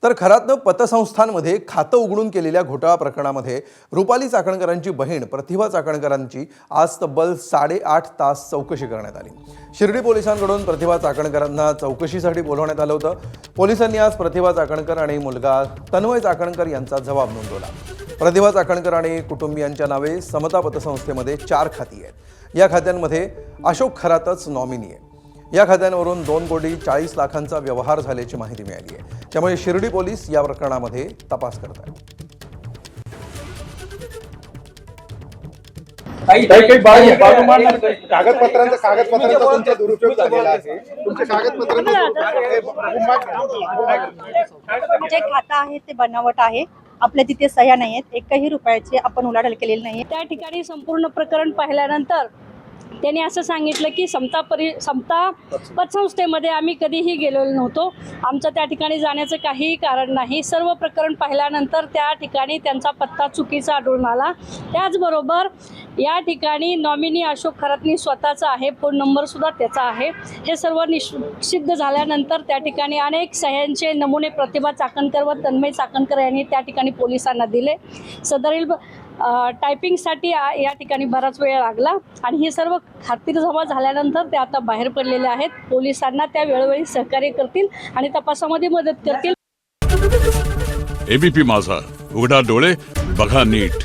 तर खरातनं पतसंस्थांमध्ये खातं उघडून केलेल्या घोटाळा प्रकरणामध्ये रुपाली चाकणकरांची बहीण प्रतिभा चाकणकरांची आज तब्बल 8.5 तास चौकशी करण्यात आली। शिर्डी पोलिसांकडून प्रतिभा चाकणकरांना चौकशीसाठी बोलवण्यात आलं होतं। पोलिसांनी आज प्रतिभा चाकणकर आणि मुलगा तन्मय चाकणकर यांचा जबाब नोंदवला। प्रतिभा चाकणकर आणि कुटुंबियांच्या नावे समता पतसंस्थेमध्ये 4 खाती आहेत। या खात्यांमध्ये अशोक खरातच नॉमिनी आहे। या खात्यांवरून 2 कोटी 40 लाखांचा व्यवहार झाल्याची माहिती मिळाली आहे। त्यामुळे शिर्डी पोलीस या प्रकरणामध्ये तपास करत आहेत। कागदपत्रांचा तुमचा दुरुपयोग झालेला आहे। तुमचे जे खातं आहे ते बनावट आहे। आपल्या तिथे सह्या नाही आहेत, एकही रुपयाची आपण उलाढाल केलेली नाही। त्या ठिकाणी संपूर्ण प्रकरण पाहिल्यानंतर त्यांनी असं सांगितलं की समता पतसंस्थेमध्ये आम्ही कधीही गेलेलो नव्हतो। आमचं त्या ठिकाणी जाण्याचं काहीही कारण नाही। सर्व प्रकरण पाहिल्यानंतर त्या ठिकाणी त्यांचा पत्ता चुकीचा आढळून आला। त्याचबरोबर या ठिकाणी नॉमिनी अशोक खरातनी स्वतःचा आहे, फोन नंबरसुद्धा त्याचा आहे। हे सर्व सिद्ध झाल्यानंतर त्या ठिकाणी अनेक सह्यांचे नमुने प्रतिभा चाकणकर व तन्मय चाकणकर यांनी त्या ठिकाणी पोलिसांना दिले। सदरील टायपिंगसाठी या ठिकाणी बराच वेळ लागला आणि हे सर्व खात्रीजमा झाल्यानंतर ते आता बाहेर पडलेले आहेत। पोलिसांना त्या वेळोवेळी सहकार्य करतील आणि तपासामध्ये मदत करतील। एबीपी माझा, उघडा डोळे बघा नीट।